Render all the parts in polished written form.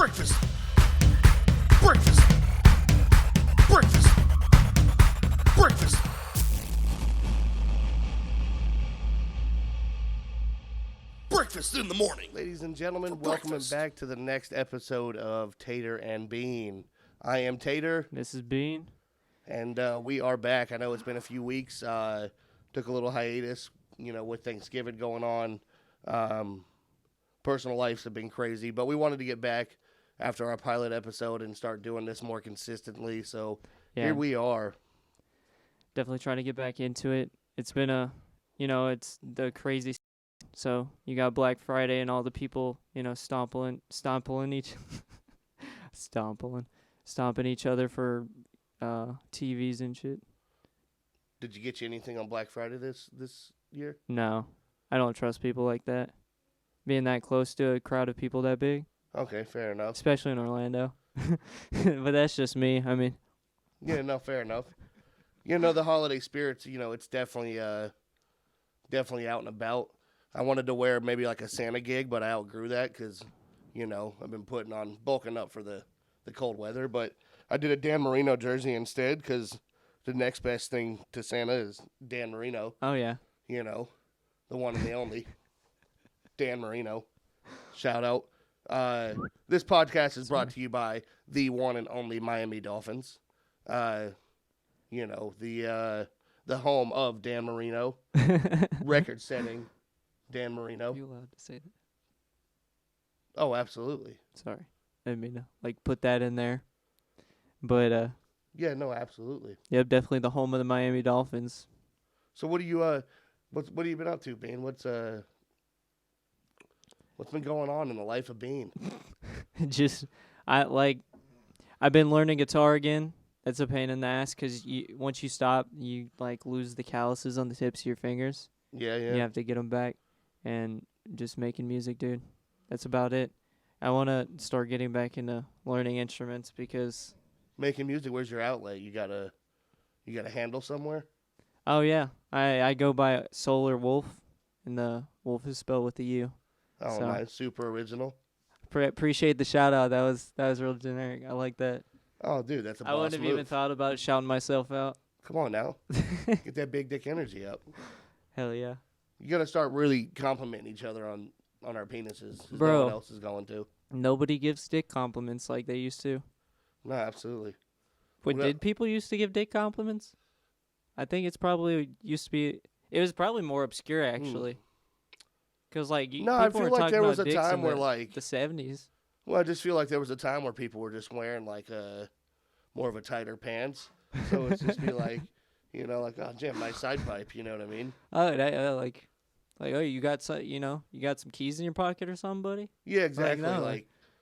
Breakfast. Breakfast. Breakfast. Breakfast. Breakfast in the morning. Ladies and gentlemen, welcome back to the next episode of Tater N Bean. I am Tater. This is Bean. And we are back. I know it's been a few weeks. Took a little hiatus, with Thanksgiving going on. Personal lives have been crazy, but we wanted to get back after our pilot episode and start doing this more consistently. So here we are. Definitely trying to get back into it. It's been it's the crazy. So you got Black Friday and all the people, stomping each other for TVs and shit. Did you get you anything on Black Friday this year? No, I don't trust people like that. Being that close to a crowd of people that big. Okay, fair enough. Especially in Orlando. But that's just me. I mean. Yeah, no, fair enough. The holiday spirits, it's definitely out and about. I wanted to wear maybe like a Santa gig, but I outgrew that because, I've been bulking up for the cold weather. But I did a Dan Marino jersey instead because the next best thing to Santa is Dan Marino. Oh, yeah. The one and the only. Dan Marino. Shout out. This podcast is brought to you by the one and only Miami Dolphins. The home of Dan Marino. Record-setting Dan Marino. Are you allowed to say that? Oh, absolutely. Sorry. I didn't mean to, put that in there. But, yeah, no, absolutely. Yep, definitely the home of the Miami Dolphins. So what do you, what have you been up to, Bean? What's been going on in the life of Bean? I've been learning guitar again. It's a pain in the ass because once you stop, you, lose the calluses on the tips of your fingers. Yeah. You have to get them back. And just making music, dude. That's about it. I want to start getting back into learning instruments because... Making music, where's your outlet? You got a handle somewhere? Oh, yeah. I go by Solar Wolf, and the wolf is spelled with a U. Oh, so, nice. Super original. Appreciate the shout-out. That was real generic. I like that. Oh, dude, that's a boss I wouldn't have even thought about shouting myself out. Come on now. Get that big dick energy up. Hell yeah. You got to start really complimenting each other on our penises. Bro. No one else is going to. Nobody gives dick compliments like they used to. No, absolutely. Wait, did people used to give dick compliments? I think it's probably used to be... It was probably more obscure, actually. Because, no, people I feel were like talking there was about a dicks time in where, the 70s. Well, I just feel like there was a time where people were just wearing, more of a tighter pants. So it's just be oh, Jim, nice side pipe, you know what I mean? Oh, oh, you got some keys in your pocket or something, buddy? Yeah, exactly. No,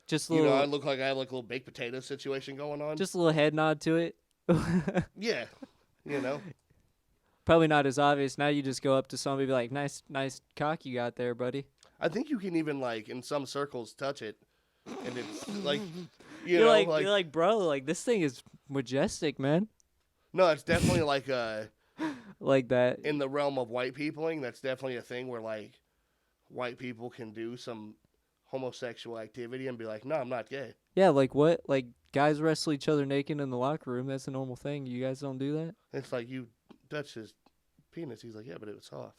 just a little... I look like I have, a little baked potato situation going on. Just a little head nod to it. Yeah, Probably not as obvious. Now you just go up to somebody and be like, nice cock you got there, buddy. I think you can even, in some circles, touch it. And it's, you're like, bro, this thing is majestic, man. No, it's definitely, like that. In the realm of white peopling, that's definitely a thing where, white people can do some homosexual activity and be like, no, I'm not gay. Yeah, what? Guys wrestle each other naked in the locker room. That's a normal thing. You guys don't do that? It's like, you touch his penis. He's like, yeah, but it was soft.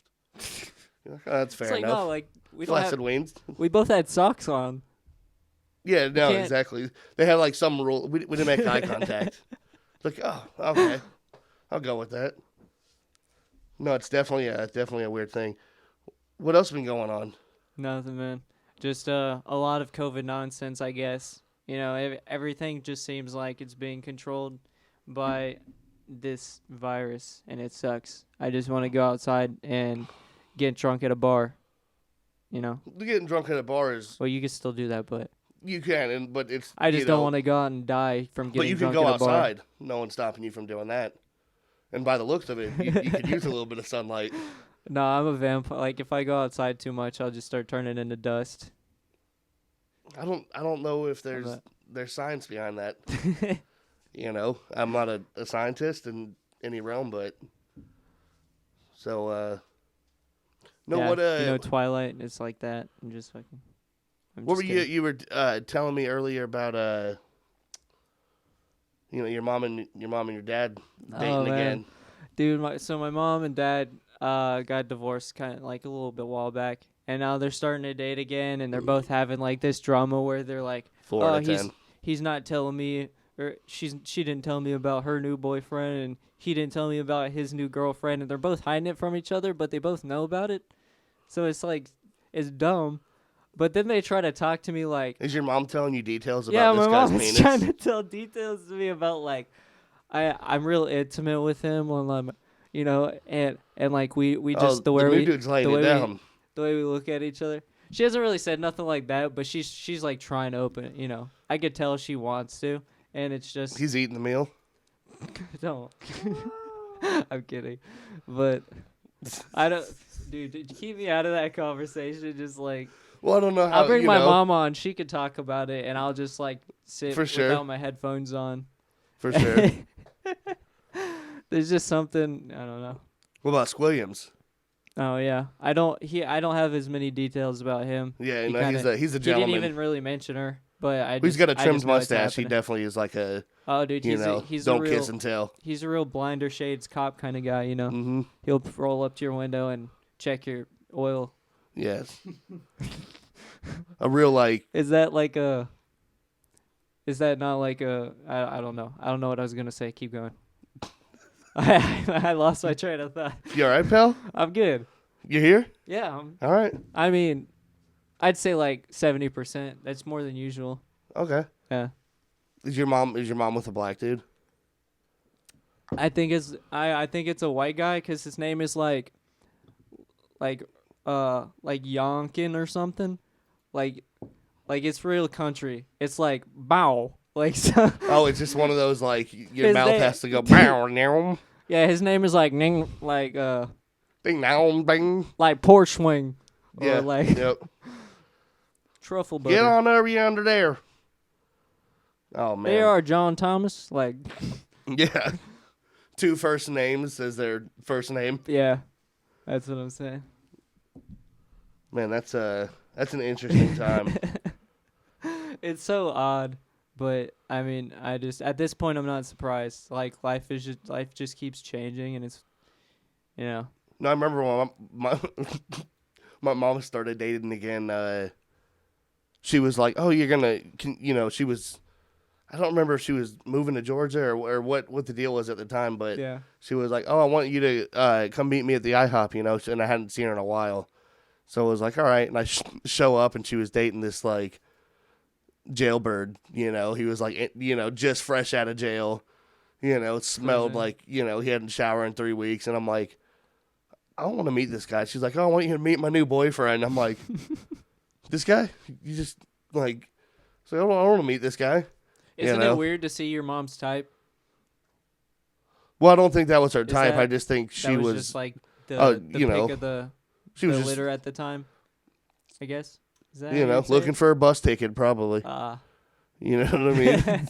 You're like, oh, that's fair enough. No, we Flaccid wings. We both had socks on. Yeah, no, exactly. They have, some rule. We didn't make eye contact. It's oh, okay. I'll go with that. No, it's definitely a weird thing. What else has been going on? Nothing, man. Just a lot of COVID nonsense, I guess. Everything just seems like it's being controlled by this virus, and it sucks. I just want to go outside and get drunk at a bar. Getting drunk at a bar is... Well, you can still do that, but... You can, but it's... I just don't want to go out and die from getting drunk at a bar. But you can go outside. No one's stopping you from doing that. And by the looks of it, you could use a little bit of sunlight. No, I'm a vampire. If I go outside too much, I'll just start turning into dust. I don't know if there's science behind that. I'm not a scientist in any realm, but so No, yeah, Twilight, it's like that. And just fucking... What were you were telling me earlier about your mom and your dad dating again? Dude, my mom and dad got divorced kind of like a little bit while back, and now they're starting to date again, and they're both having like this drama where they're like, 4 out of 10. he's not telling me, or she didn't tell me about her new boyfriend, and he didn't tell me about his new girlfriend, and they're both hiding it from each other, but they both know about it. So it's like, it's dumb. But then they try to talk to me like... Is your mom telling you details about this guy's penis? Yeah, my mom's trying to tell details to me about, like, I'm real intimate with him when I'm, and like we just, the way we look at each other. She hasn't really said nothing like that, but she's like trying to open it, I could tell she wants to, and it's just... He's eating the meal? Don't. I'm kidding. But I don't... Dude, keep me out of that conversation, just like... Well, I don't know how. I'll bring my mom on. She could talk about it, and I'll just like sit without my headphones on. For sure. There's just something I don't know. What about Squilliams? Oh yeah, I don't have as many details about him. Yeah, he's a gentleman. He didn't even really mention her, but he's got a trimmed mustache. He definitely is like a. Oh, dude, he's don't a real, kiss and tell. He's a real blinder shades cop kind of guy. Mm-hmm. He'll roll up to your window and check your oil. Yes. A real like. Is that not like a? I don't know. I don't know what I was gonna say. Keep going. I lost my train of thought. You all right, pal? I'm good. You here? Yeah. All right. I mean, I'd say like 70%. That's more than usual. Okay. Yeah. Is your mom with a black dude? I think it's a white guy because his name is like Yonkin or something. Like it's real country. It's like bow. Like so. Oh, it's just one of those like your mouth has to go bow now. Yeah, his name is like Ning, like bing now bing. Like Porsche swing. Yeah. Or like yep. Truffle butter. Get on over yonder there. Oh man. They are John Thomas. Like. Yeah. 2 first names as their first name. Yeah, that's what I'm saying. Man, that's an interesting time. It's so odd, but I mean, at this point I'm not surprised. Like life just keeps changing, and it's, No, I remember when my mom started dating again. She was like, "Oh, you're gonna," she was. I don't remember if she was moving to Georgia or what the deal was at the time, but yeah. She was like, "Oh, I want you to come meet me at the IHOP," and I hadn't seen her in a while. So I was like, all right, and I show up, and she was dating this, like, jailbird, He was, like, just fresh out of jail, It smelled like, he hadn't showered in 3 weeks, and I'm like, I don't want to meet this guy. She's like, oh, I want you to meet my new boyfriend. I'm like, this guy? You just, like, so I don't want to meet this guy. Isn't it weird to see your mom's type? Well, I don't think that was her type. I just think she was just, like, the pick of the... She was litter at the time, I guess. Is that looking for a bus ticket, probably. You know what I mean?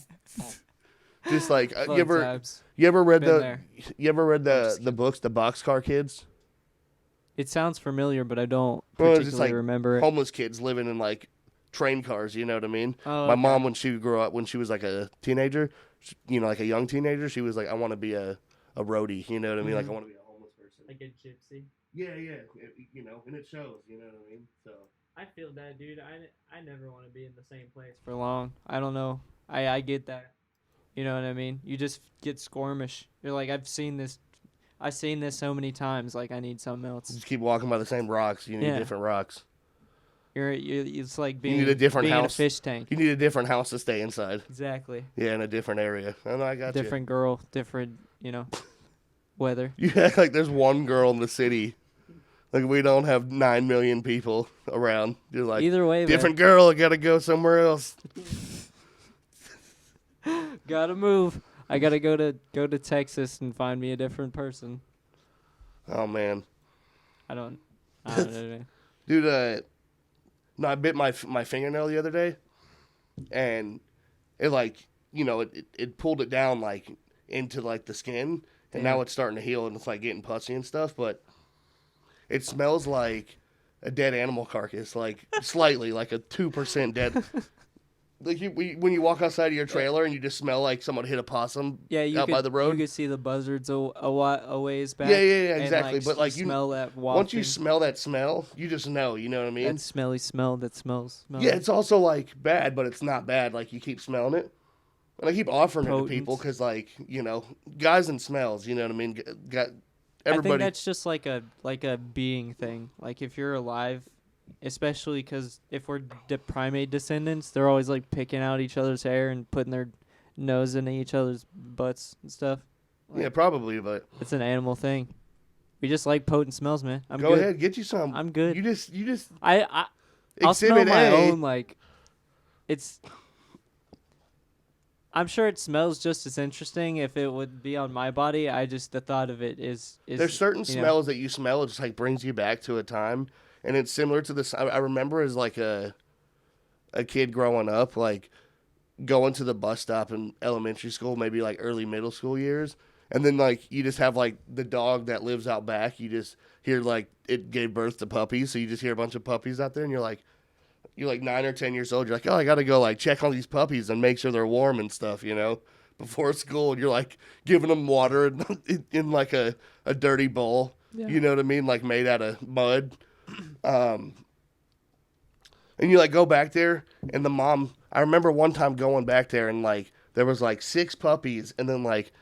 Just like you ever read the books, the Boxcar Kids? It sounds familiar, but I don't particularly remember it. Homeless kids living in like train cars. You know what I mean? Oh, My mom, when she grew up, when she was like a teenager, like a young teenager, she was like, I want to be a roadie. You know what I mean? Like I want to be a homeless person. Like a gypsy. Yeah, and it shows, you know what I mean? So I feel that, dude. I never want to be in the same place for long. I don't know. I get that. You know what I mean? You just get squirmish. You're like, I've seen this so many times. Like, I need something else. Just keep walking by the same rocks. You need different rocks. It's like being, you need a different house. In a fish tank. You need a different house to stay inside. Exactly. Yeah, in a different area. I know, I got different girl, different, weather. You act like there's one girl in the city. Like, we don't have 9 million people around. You're like, either way, different girl, I gotta go somewhere else. Gotta move. I gotta go to Texas and find me a different person. Oh man. I don't know. Dude, no, I bit my fingernail the other day, and it like, it pulled it down like into like the skin, and now it's starting to heal, and it's like getting pussy and stuff, but it smells like a dead animal carcass, like slightly, like a 2% dead. Like when you walk outside of your trailer and you just smell like someone hit a possum out by the road. You could see the buzzards a ways back. Yeah, exactly. And, but like you smell that wafting. once you smell that smell, you just know. You know what I mean? That smelly smell that smells. Yeah, it's also like bad, but it's not bad. Like you keep smelling it, and I keep offering it to people because, like, you know, guys and smells. You know what I mean? Got everybody. I think that's just like a being thing. Like if you're alive. Especially because if we're primate descendants, they're always like picking out each other's hair and putting their nose into each other's butts and stuff. Like, yeah, probably, but it's an animal thing. We just like potent smells, man. Go ahead, get you some. I'm good. You just. I'll smell my A. own. Like, it's. I'm sure it smells just as interesting if it would be on my body. The thought of it is There's certain smells that you smell. It just like brings you back to a time. And it's similar to this. I remember as like a kid growing up, like going to the bus stop in elementary school, maybe like early middle school years. And then like you just have like the dog that lives out back. You just hear like it gave birth to puppies. So you just hear a bunch of puppies out there and you're like 9 or 10 years old. You're like, oh, I got to go like check on these puppies and make sure they're warm and stuff, you know, before school. And you're like giving them water in like a dirty bowl. Yeah. You know what I mean? Like made out of mud. And you like go back there and the mom, I remember one time going back there and like there was like 6 puppies and then like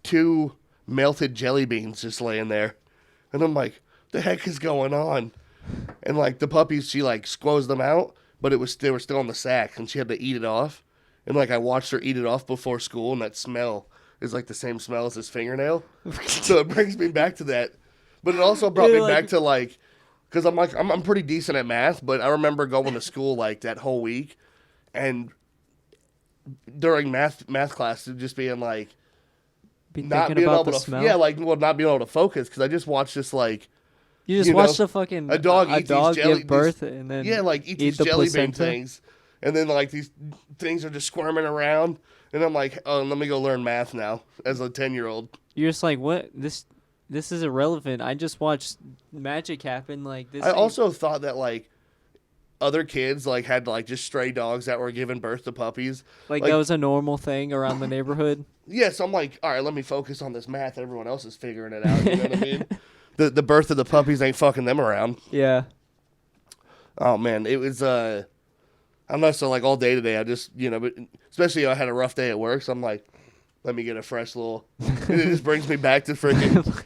2 melted jelly beans just laying there. And I'm like, the heck is going on? And like the puppies, she like squoze them out, but they were still in the sack and she had to eat it off. And like I watched her eat it off before school and that smell is like the same smell as his fingernail. So it brings me back to that. But it also brought me back to like, because I'm like, I'm pretty decent at math, but I remember going to school like that whole week, and during math class, just being like, not being able to, smell? yeah, like not being able to focus because I just watched this like, you just watched a fucking a dog give birth and then eat these the jelly placenta. bean things, and then like these things are just squirming around, and I'm like, oh, let me go learn math now as a 10-year-old. You're just like, what This is irrelevant. I just watched magic happen. Like this. I also thought that like other kids like had like just stray dogs that were giving birth to puppies. Like that was a normal thing around the neighborhood. Yeah, so I'm like, all right, let me focus on this math. Everyone else is figuring it out. You know what I mean? The birth of the puppies ain't fucking them around. Yeah. Oh man, it was I'm not so like all day today. I just but especially I had a rough day at work, so I'm like, let me get a fresh little. And it just brings me back to freaking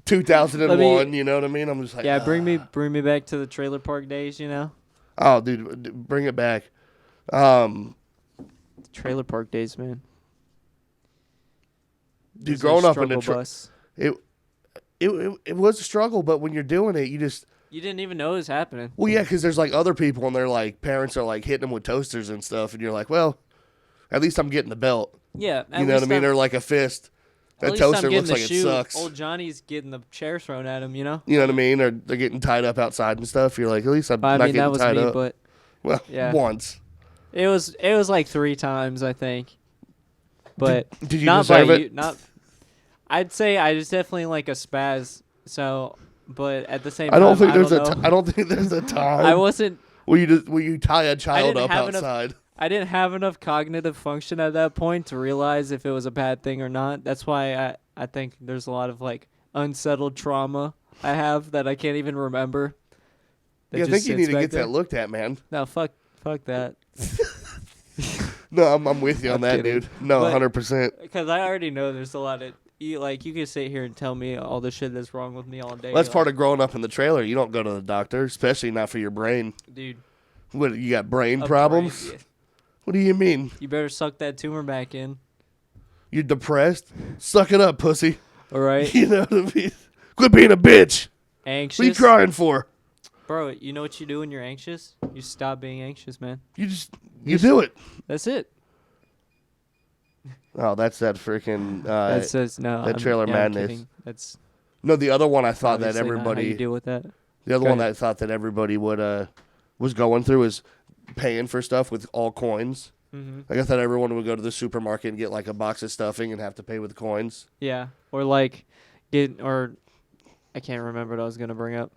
2001. You know what I mean? I'm just like, bring me back to the trailer park days. You know. Oh, dude, bring it back. Trailer park days, man. Dude, growing up in the it was a struggle, but when you're doing it, you didn't even know it was happening. Well, yeah, because there's like other people and they're like parents are like hitting them with toasters and stuff, and you're like, well, at least I'm getting the belt. Yeah, you know what I mean? Or like a fist. That toaster looks like it sucks. Old Johnny's getting the chair thrown at him, you know? You know what I mean? Or they're getting tied up outside and stuff. You're like, at least I'm not getting that was tied me, up. But well, yeah. Once. It was like 3 times, I think. But did you not deserve by it? You, not. I'd say I was definitely like a spaz. So, but at the same time, I don't think there's a time. I wasn't. Will you tie a child up outside? I didn't have enough cognitive function at that point to realize if it was a bad thing or not. That's why I think there's a lot of like unsettled trauma I have that I can't even remember. Yeah, I think you need to get that looked at, man. No, fuck that. No, I'm with you on that, kidding. Dude. No, 100%. Because I already know there's a lot of you can sit here and tell me all the shit that's wrong with me all day. Well, that's part of growing up in the trailer. You don't go to the doctor, especially not for your brain. Dude. What, you got brain problems? Brain, yeah. What do you mean? You better suck that tumor back in. You're depressed? Suck it up, pussy. All right. You know what I mean? Quit being a bitch. Anxious? What are you crying for? Bro, you know what you do when you're anxious? You stop being anxious, man. You do it. That's it. Oh, that's that freaking that says no. That trailer madness. That's no. The other one I thought that everybody not how you deal with that. The other one that I thought that everybody would was going through is paying for stuff with all coins. Mm-hmm. Like I thought everyone would go to the supermarket and get like a box of stuffing and have to pay with coins. Yeah, or like I can't remember what I was gonna bring up.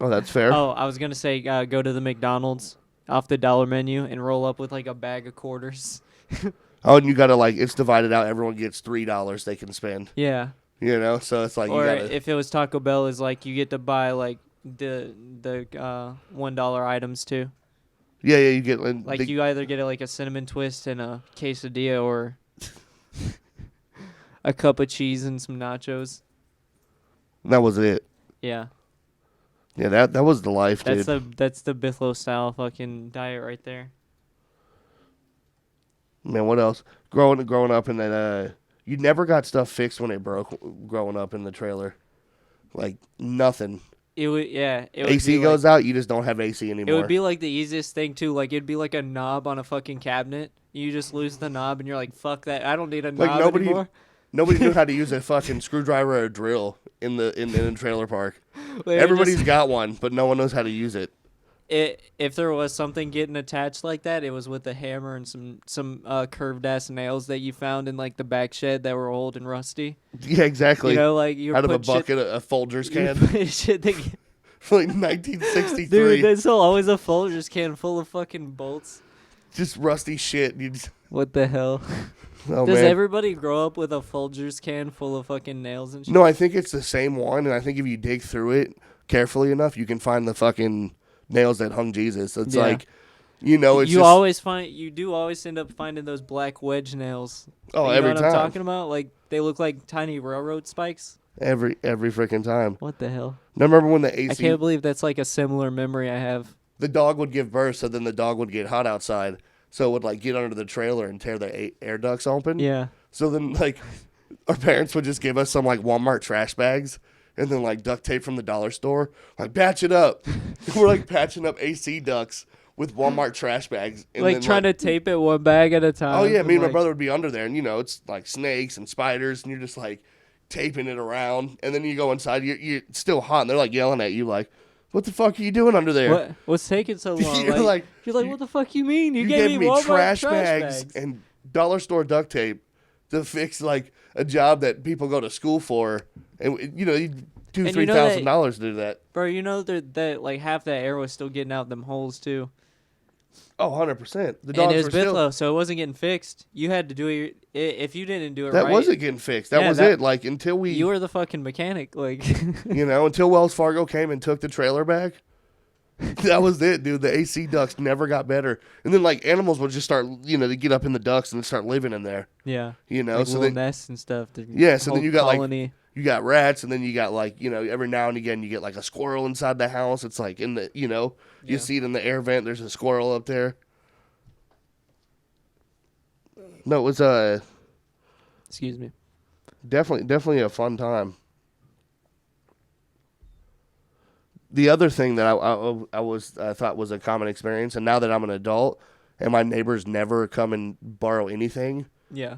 Oh, that's fair. Oh, I was gonna say go to the McDonald's off the dollar menu and roll up with like a bag of quarters. Oh, and you gotta like it's divided out. Everyone gets $3 they can spend. Yeah. You know, so it's like Or you gotta. if it was Taco Bell, is like you get to buy like the $1 items too. Yeah, you get Like you either get like a cinnamon twist and a quesadilla, or a cup of cheese and some nachos. That was it. Yeah. Yeah, that was the life, dude. That's the Bithlo style fucking diet right there. Man, what else? Growing up in that, you never got stuff fixed when it broke. Growing up in the trailer, like nothing. It would AC goes out, you just don't have AC anymore. It would be like the easiest thing too. Like it'd be like a knob on a fucking cabinet. You just lose the knob and you're like, fuck that. I don't need a knob anymore. Nobody knew how to use a fucking screwdriver or a drill in the trailer park. Like, Everybody's got one, but no one knows how to use it. If there was something getting attached like that, it was with a hammer and some curved ass nails that you found in like the back shed that were old and rusty. Yeah, exactly. You know, like you out of a bucket, a Folgers can. Shit that, like 1963. dude, there's always a Folgers can full of fucking bolts. Just rusty shit. What the hell? Oh, Does man. everybody grow up with a Folgers can full of fucking nails and shit? No, I think it's the same one, and I think if you dig through it carefully enough, you can find the fucking nails that hung Jesus. It's like, you know, it's you just, do always end up finding those black wedge nails. Oh, you every know what time. I'm talking about? Like they look like tiny railroad spikes. Every freaking time. What the hell? Now, remember when the AC? I can't believe that's like a similar memory I have. The dog would give birth, so then the dog would get hot outside, so it would like get under the trailer and tear the air ducts open. Yeah. So then, like, our parents would just give us some like Walmart trash bags and then like duct tape from the dollar store, like patch it up. We're like patching up AC ducts with Walmart trash bags, and Like then, trying to tape it one bag at a time. Oh yeah, me and my like- brother would be under there, and you know it's like snakes and spiders, and you're just like taping it around, and then you go inside, you're still hot, and they're like yelling at you like, "What the fuck are you doing under there?" What's taking so long? You're like, what the fuck you mean? You gave gave me Walmart trash bags and dollar store duct tape to fix like a job that people go to school for, and you know, $2,000-$3,000 to do that. Bro, you know that like half that air was still getting out them holes too. Oh, 100%. The And dogs it was were still. Bithlo, so it wasn't getting fixed. You had to do it. If you didn't do it That right, wasn't getting fixed. That Yeah, was that- it. Like until we, you were the fucking mechanic. Like, you know, until Wells Fargo came and took the trailer back. That was it, dude. The AC ducts never got better, and then like animals would just start, you know, they get up in the ducts and start living in there. yeah, You know, like so little then nests and stuff. yeah, so then you got colony. like you got rats, and then you got like, you know, every now and again you get like a squirrel inside the house. It's like in the, you know, you Yeah. see it in the air vent. There's a squirrel up there. No, it was Excuse me. definitely a fun time. The other thing that I thought was a common experience, and now that I'm an adult, and my neighbors never come and borrow anything, Yeah.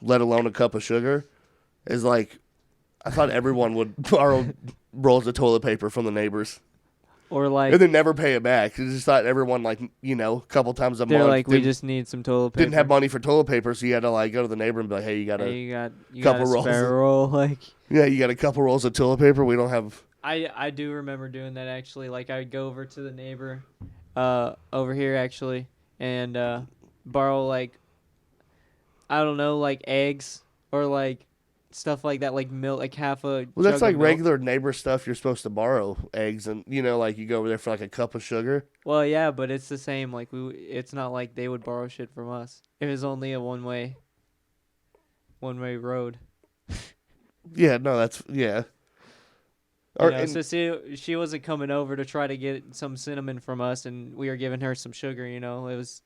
let alone a cup of sugar, is like, I thought everyone would borrow rolls of toilet paper from the neighbors Or like and then never pay it back. I just thought everyone, like, you know, a couple times a they're month like, we just need some toilet paper. didn't have money for toilet paper, so you had to like go to the neighbor and be like, hey, you got Hey, you couple got a rolls spare of- roll. Like, a couple rolls of toilet paper. We don't have. I do remember doing that actually. Like, I'd go over to the neighbor, over here actually, and borrow like, I don't know, like eggs or like stuff like that, like milk, like half a. Well, that's jug like of milk. regular neighbor stuff. You're supposed to borrow eggs, and you know, like you go over there for like a cup of sugar. Well, yeah, but it's the same. Like it's not like they would borrow shit from us. It was only a one way road. Yeah, no, that's yeah. You know, so she wasn't coming over to try to get some cinnamon from us, and we were giving her some sugar. You know, it was.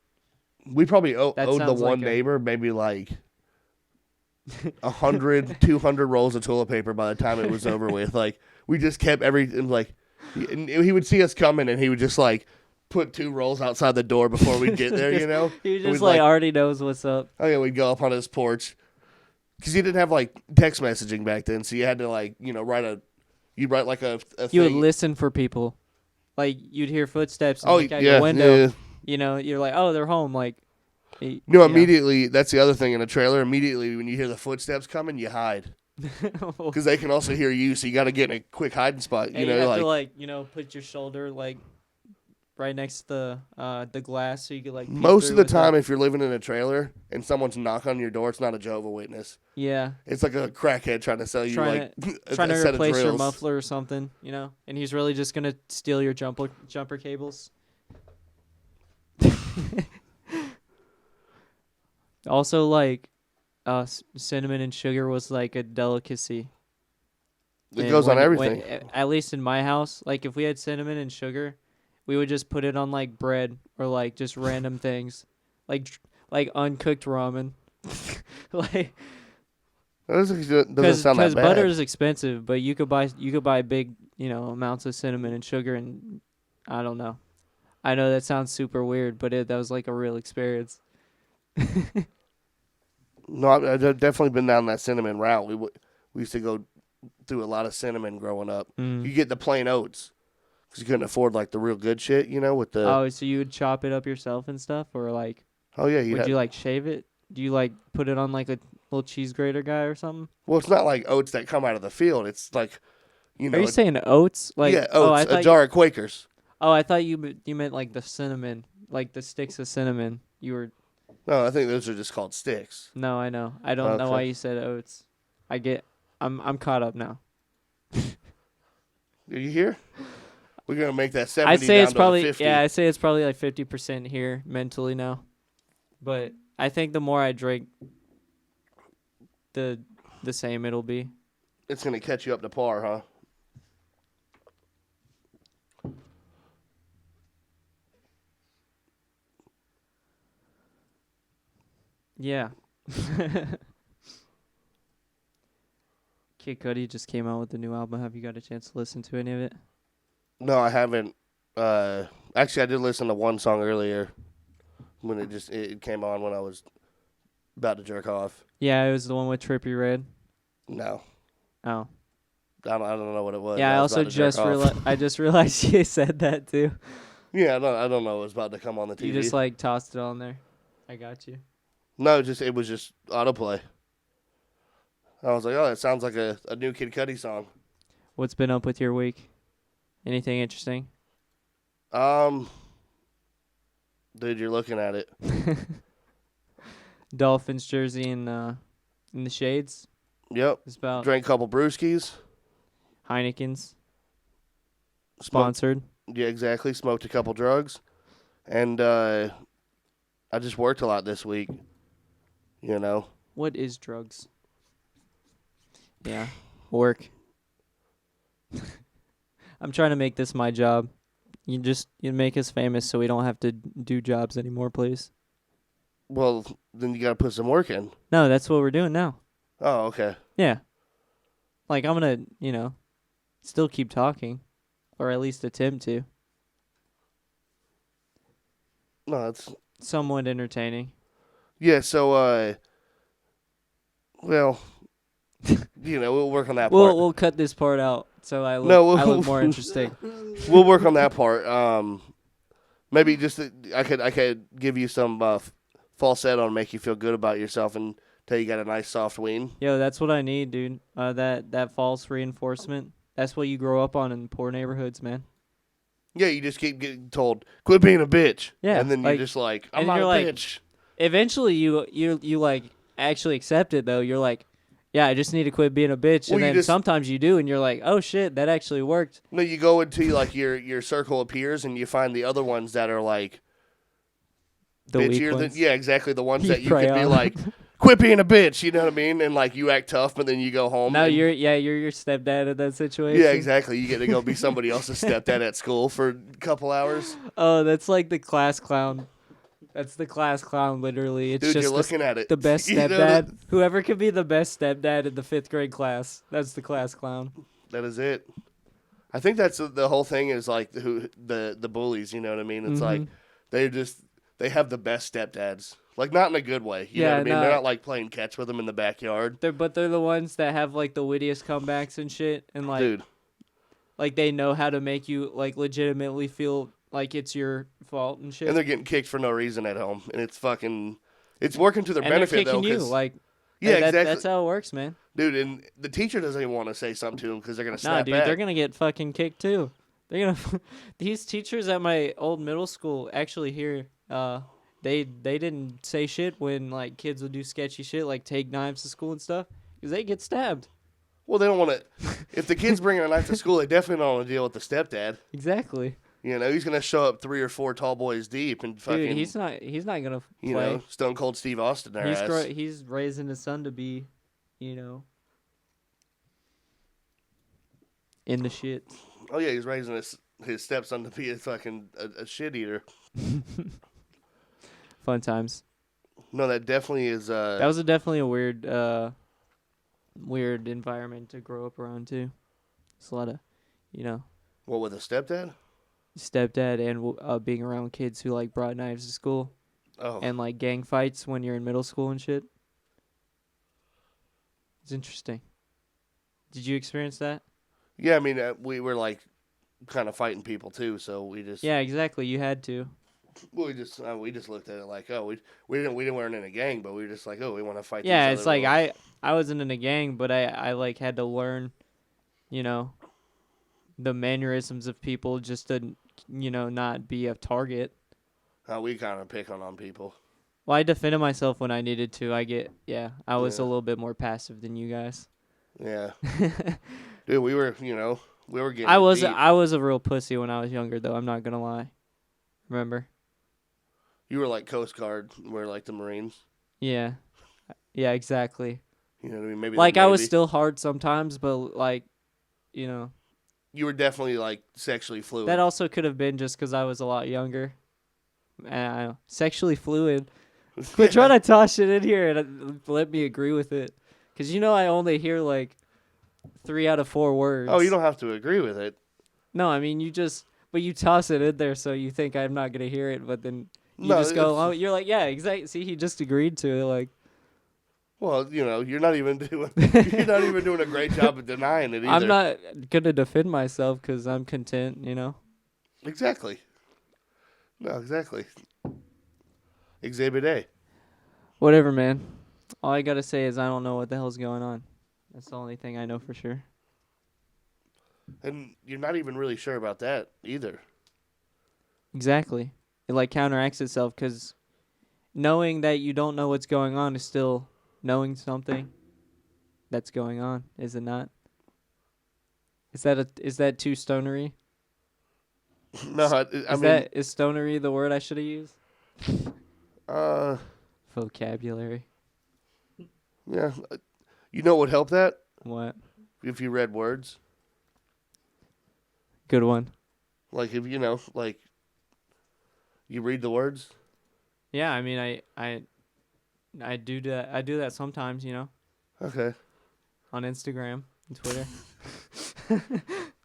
We probably owed the sounds one like a- neighbor maybe like 100, 200 rolls of toilet paper by the time it was over with. Like we just kept like he would see us coming and he would just like put 2 rolls outside the door before we'd get there. You know, He And just we'd, like already knows what's up. oh yeah, we'd go up on his porch because he didn't have like text messaging back then, so you had to like, you know, you'd write like a You would thing. listen for people, like you'd hear footsteps and Oh look out yeah, your window. yeah. You know, you're like, oh, they're home. Like, No, immediately, that's the other thing in a trailer. Immediately, when you hear the footsteps coming, you hide. Because they can also hear you, so you got to get in a quick hiding spot. And You you know, have like, to put your shoulder like right next to the glass so you could like peek most of through the with time, it. if you're living in a trailer and someone's knocking on your door, it's not a Jehovah's Witness. Yeah. It's like a crackhead trying to sell you Trying like Trying a to set of replace your drills. muffler or something, and he's really just gonna steal your jumper cables. Also, like, cinnamon and sugar was like a delicacy. It And goes on when- everything. at least in my house, like if we had cinnamon and sugar, we would just put it on like bread or like just random things, like uncooked ramen, like. That doesn't Because sound that bad. butter is expensive, but you could buy big amounts of cinnamon and sugar, and I don't know. I know that sounds super weird, but that was like a real experience. No, I've definitely been down that cinnamon route. We used to go through a lot of cinnamon growing up. Mm. You get the plain oats because you couldn't afford like the real good shit, with the. Oh, so you would chop it up yourself and stuff, or like Oh yeah, would you like shave it? Do you like put it on like a little cheese grater guy or something? Well, it's not like oats that come out of the field. It's like, Are you saying oats? Like yeah, oh, oats, a jar of Quakers. Oh, I thought you meant like the cinnamon, like the sticks of cinnamon. You were. No, I think those are just called sticks. No, I know. I don't know Okay. why you said oats. I'm caught up now. Are you here? We're gonna make that 70 I'd say down it's to probably 50. I'd say it's probably like 50% here mentally now. But I think the more I drink, the same it'll be. It's gonna catch you up to par, huh? Yeah. Kid Cudi just came out with a new album. Have you got a chance to listen to any of it? No, I haven't. Actually, I did listen to one song earlier when it came on when I was about to jerk off. Yeah, it was the one with Trippie Redd. No, Oh. I don't know what it was. Yeah, I was also about to jerk just off. I just realized you said that too. Yeah, I don't know. It was about to come on the TV. You just like tossed it on there. I got you. No, it was just autoplay. I was like, oh, that sounds like a new Kid Cudi song. What's been up with your week? Anything interesting? Dude, you're looking at it. Dolphins jersey in the shades. Yep. It's about Drank a couple brewskis. Heineken's. Smoked, Sponsored. yeah, exactly. Smoked a couple drugs. And I just worked a lot this week. What is drugs? Yeah. Work. I'm trying to make this my job. You make us famous so we don't have to do jobs anymore, please. Well, then you got to put some work in. No, that's what we're doing now. Oh, okay. Yeah. Like, I'm going to, still keep talking. Or at least attempt to. No, that's... Somewhat entertaining. Yeah, so, well, we'll work on that part. We'll cut this part out so I look more interesting. We'll work on that part. Maybe just I could give you some falsetto and make you feel good about yourself until you got a nice soft ween. Yo, that's what I need, dude. That false reinforcement. That's what you grow up on in poor neighborhoods, man. Yeah, you just keep getting told, quit being a bitch. Yeah, And then you're just like, I'm not a bitch. Eventually, you like actually accept it though. You're like, yeah, I just need to quit being a bitch. Well, And then sometimes you do, and you're like, oh shit, that actually worked. No, you go into like your circle of peers, and you find the other ones that are like The weak bitchier than ones. yeah, exactly the ones that you prey could be on. like, quit being a bitch. You know what I mean? And like you act tough, but then you go home. No, and, you're your stepdad in that situation. yeah, exactly. You get to go be somebody else's stepdad at school for a couple hours. Oh, that's like the class clown. That's the class clown, literally. It's Dude, just you're looking at it. the best You know stepdad. Whoever could be the best stepdad in the 5th grade class. That's the class clown. That is it. I think that's the whole thing is like the bullies. You know what I mean? It's like they have the best stepdads. Like not in a good way. You know what I mean? no. They're not like playing catch with them in the backyard. They're the ones that have like the wittiest comebacks and shit, and like, Dude. like they know how to make you like legitimately feel like it's your fault and shit. And they're getting kicked for no reason at home, and it's working to their And benefit they're kicking though. you 'Cause- like, yeah, that, exactly. That's how it works, man. Dude, and the teacher doesn't even want to say something to him because they're gonna snap Nah, dude, back. they're gonna get fucking kicked too. They're gonna. These teachers at my old middle school actually here. They didn't say shit when like kids would do sketchy shit like take knives to school and stuff because they get stabbed. Well, they don't want to. If the kid's bringing a knife to school, they definitely don't want to deal with the stepdad. Exactly. You know, he's gonna show up 3 or 4 tall boys deep and fucking. Dude, he's not gonna play. You know, Stone Cold Steve Austin their ass. He's raising his son to be, in the shit. Oh yeah, he's raising his stepson to be a fucking a shit eater. Fun times. No, that definitely is. That was definitely a weird environment to grow up around too. It's a lot of, What, with a stepdad? stepdad and being around kids who like brought knives to school Oh, and like gang fights when you're in middle school and shit. It's interesting. Did you experience that? yeah. I mean, we were like kind of fighting people too, so we just Yeah, exactly. You had to. we just looked at it like, oh, we weren't in a gang, but we were just like, oh, we want to fight. Yeah, these it's other like little- I wasn't in a gang, but I like had to learn, the mannerisms of people just to, not be a target. we kind of pick on people. Well, I defended myself when I needed to. I was a Yeah. little bit more passive than you guys. Yeah, dude, we were getting. I was deep. I was a real pussy when I was younger, though. I'm not gonna lie. Remember? You were like Coast Guard, we're like the Marines. Yeah, yeah, exactly. You know what I mean? Maybe Like the I was Navy. still hard sometimes, but like, You were definitely like sexually fluid. that also could have been just because I was a lot younger. Sexually fluid. Quit trying to toss shit in here and let me agree with it, because I only hear like 3 out of 4 words. Oh, you don't have to agree with it. No, I mean but you toss it in there so you think I'm not gonna hear it, but then you No, just go, it's- oh, you're like, yeah, exactly. See, he just agreed to it, like. Well, you're not even doing a great job of denying it either. I'm not gonna defend myself because I'm content, Exactly. No, exactly. Exhibit A. Whatever, man. All I gotta say is I don't know what the hell's going on. That's the only thing I know for sure. And you're not even really sure about that either. Exactly. It like counteracts itself because knowing that you don't know what's going on is still knowing something that's going on, is it not? Is that too stonery? No, Is stonery the word I should have used? uh, Vocabulary. yeah. You know what would help that? What? If you read words. Good one. Like if like you read the words. Yeah, I mean, I do that. I do that sometimes, Okay. on Instagram and Twitter.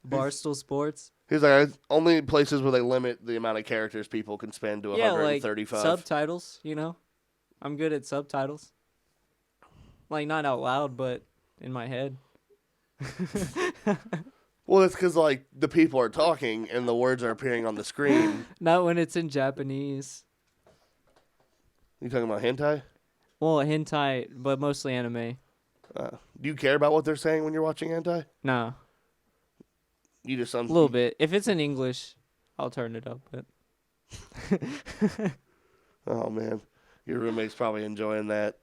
Barstool Sports. He's like only places where they limit the amount of characters people can spend to Yeah, like 135. subtitles. I'm good at subtitles. Like not out loud, but in my head. Well, it's because like the people are talking and the words are appearing on the screen. Not when it's in Japanese. You talking about hentai? Well, hentai, but mostly anime. Do you care about what they're saying when you're watching hentai? No, You just a little bit. If it's in English, I'll turn it up. But Oh man, your roommate's probably enjoying that.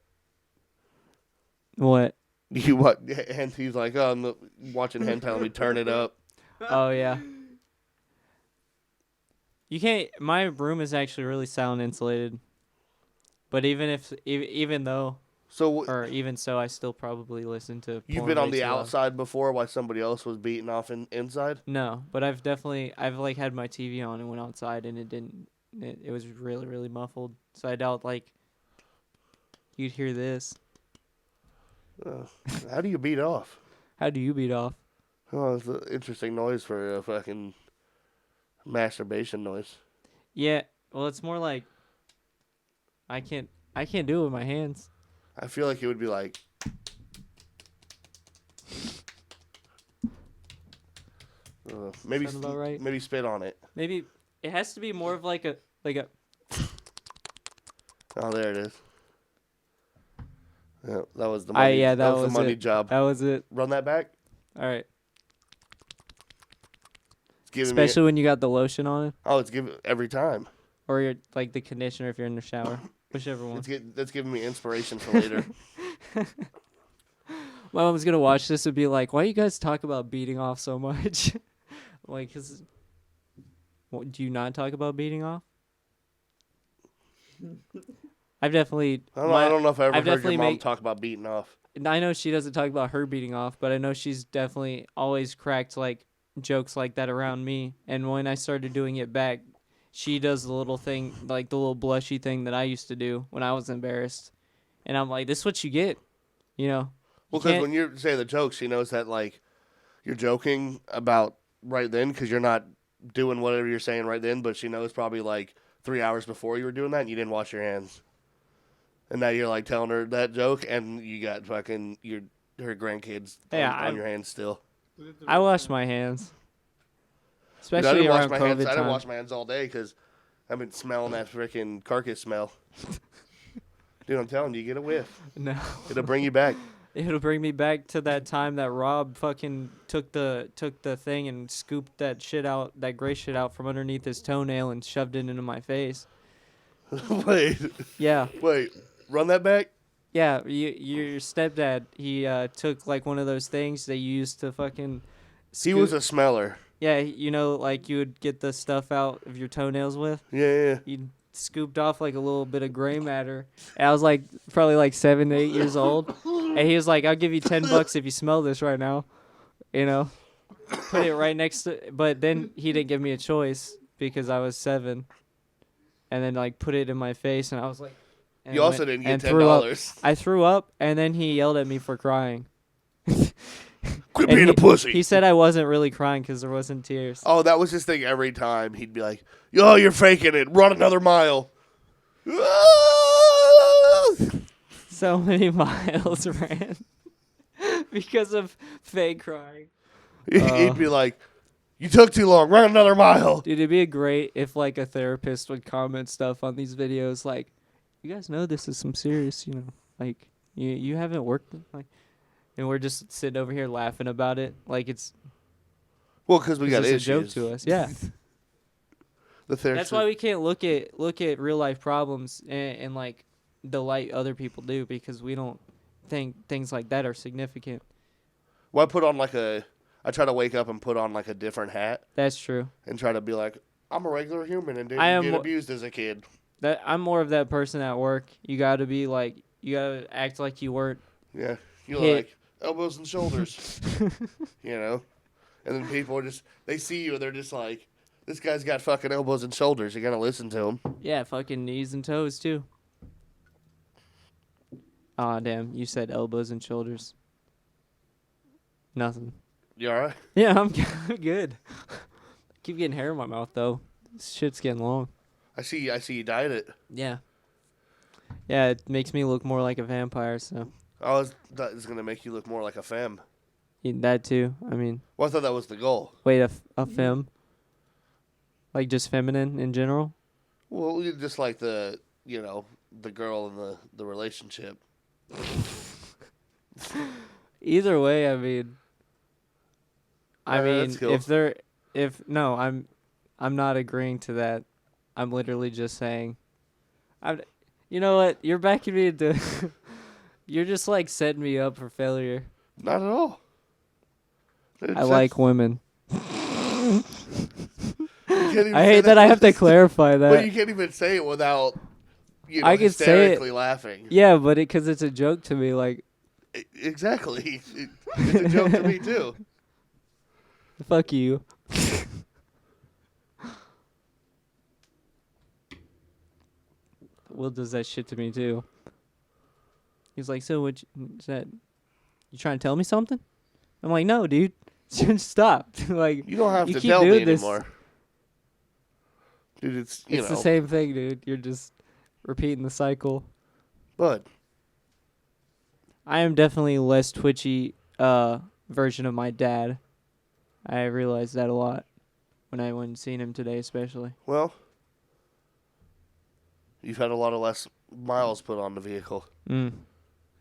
what? You what? And he's like, "Oh, I'm watching hentai. Let me turn it up." Oh yeah. You can't. My room is actually really sound insulated. But even though, So or even so, I still probably listen to. you've porn been on way the too loud. outside before while somebody else was beating off inside? No, but I've like had my TV on and went outside and it didn't. It was really really muffled. So I doubt like you'd hear this. How do you beat off? How do you beat off? Oh, it's an interesting noise for a fucking masturbation noise. Yeah, well, it's more like I can't do it with my hands. I feel like it would be like. Maybe Sound about right? maybe spit on it. Maybe it has to be more of like a. Oh, there it is. Yeah, that was the money. that was the money it. job. That was it. Run that back. All right. It's giving Especially me. when you got the lotion on it, Oh, it's giving every time. or you're like the conditioner if you're in the shower, whichever one. That's giving me inspiration for later. My mom's gonna watch this and be like, "Why you guys talk about beating off so much?" Like, do you not talk about beating off? I've definitely. I don't know if I ever I've heard your definitely mom talk about beating off. I know she doesn't talk about her beating off, but I know she's definitely always cracked like jokes like that around me. And when I started doing it back, she does the little thing, like the little blushy thing that I used to do when I was embarrassed. And I'm like, this is what you get, you know? Well, because when you say the joke, she knows that like you're joking about right then because you're not doing whatever you're saying right then, but she knows probably like 3 hours before you were doing that and you didn't wash your hands. And now you're like telling her that joke and you got fucking her grandkids on your hands still. I wash my hands. Dude, Especially around my COVID hands. time. I didn't wash my hands all day because I've been smelling that freaking carcass smell. Dude, I'm telling you, get a whiff. No. It'll bring you back. It'll bring me back to that time that Rob fucking took the thing and scooped that gray shit out from underneath his toenail and shoved it into my face. Wait. Yeah. Wait. Run that back? Yeah, your stepdad, he took like one of those things they used to fucking He was a smeller. Yeah, you know, like you would get the stuff out of your toenails with. Yeah. He scooped off like a little bit of gray matter. And I was like probably like 7 to 8 years old. And he was like, I'll give you $10 if you smell this right now. You know? Put it right next to, but then he didn't give me a choice because I was 7. And then like put it in my face and I was like, you also didn't get $10. I threw up and then he yelled at me for crying. Quit being a pussy. He said I wasn't really crying because there wasn't tears. Oh, that was his thing every time. He'd be like, yo, you're faking it. Run another mile. So many miles ran because of fake crying. He'd be like, you took too long. Run another mile. Dude, it'd be great if like a therapist would comment stuff on these videos like, you guys know this is some serious, you know, like you haven't worked like, and we're just sitting over here laughing about it like it's because we got issues. It's a joke to us, yeah. That's why we can't look at real life problems and like the light other people do because we don't think things like that are significant. Well, I try to wake up and put on like a different hat. That's true. And try to be like, I'm a regular human and didn't get abused as a kid. I'm more of that person at work. You got to be like, you got to act like you weren't. Yeah. You're like elbows and shoulders. You know? And then people they see you and they're just like, this guy's got fucking elbows and shoulders. You're going to listen to him. Yeah, fucking knees and toes too. Aw, damn. You said elbows and shoulders. Nothing. You all right? Yeah, I'm good. I keep getting hair in my mouth, though. This shit's getting long. I see you dyed it. Yeah. Yeah, it makes me look more like a vampire, so. Oh, that is going to make you look more like a femme. That, too. I mean. Well, I thought that was the goal. Wait, a femme? Like, just feminine in general? Well, just like the girl in the relationship. Either way, I mean. That's cool. I'm not agreeing to that. I'm literally just saying, you know what? You're backing me into, you're just like setting me up for failure. Not at all. I like women. I hate that I have to clarify that. But you can't even say it without, I can hysterically laughing. Yeah, but because it's a joke to me, like. Exactly. It's a joke to me, too. Fuck you. Will does that shit to me, too. He's like, so what is that? You trying to tell me something? I'm like, no, dude. Stop. Like, you don't have to keep tell me doing this anymore. Dude, it's the same thing, dude. You're just repeating the cycle. But I am definitely less twitchy version of my dad. I realized that a lot when I went and seen him today, especially. Well, you've had a lot of less miles put on the vehicle. Mm.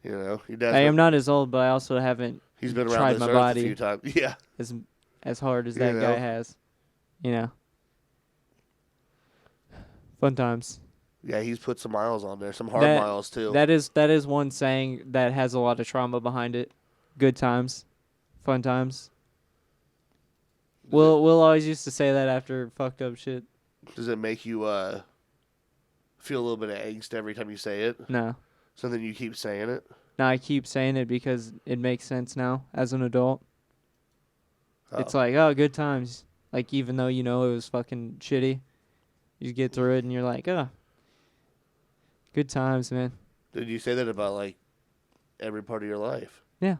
You know, he does. I am not as old, but I also haven't He's been around tried this my earth body. a few times. Yeah. as hard as You that know. guy has. You know. Fun times. Yeah, he's put some miles on there, some hard That- miles too. That is one saying that has a lot of trauma behind it. Good times. Fun times. Will always used to say that after fucked up shit. Does it make you feel a little bit of angst every time you say it? No. So then you keep saying it? No, I keep saying it because it makes sense now as an adult. Oh. It's like, oh, good times. Like, even though you know it was fucking shitty, you get through it and you're like, oh, good times, man. Did you say that about, like, every part of your life? Yeah.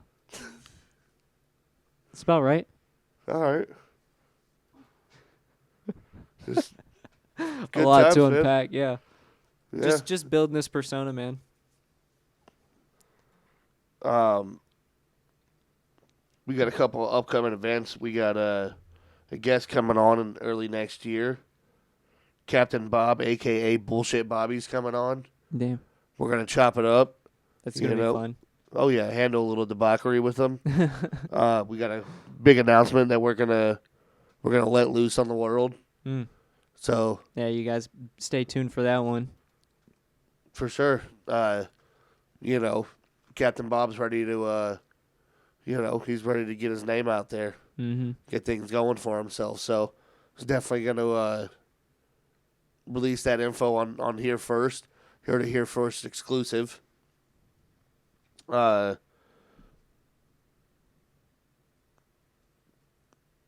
It's about right. All right. Just A good lot times, to man. unpack, yeah. Yeah. Just building this persona, man. We got a couple upcoming events. We got a guest coming on in early next year. Captain Bob, a.k.a. Bullshit Bobby's coming on. Damn. We're going to chop it up. That's going to be fun. Oh, yeah, handle a little debauchery with them. We got a big announcement that we're gonna let loose on the world. Mm. So Yeah, you guys stay tuned for that one. for sure, you know, Captain Bob's ready to, he's ready to get his name out there, get things going for himself. So he's definitely gonna release that info on here first. Heard it here first, exclusive.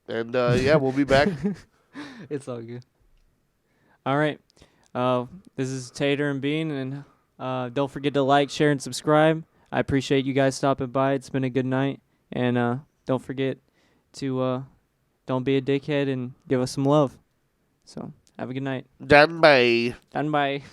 And yeah, we'll be back. It's all good. All right. This is Tater and Bean, and don't forget to like, share, and subscribe. I appreciate you guys stopping by. It's been a good night. And don't forget to don't be a dickhead and give us some love. So have a good night. Done by. Done by.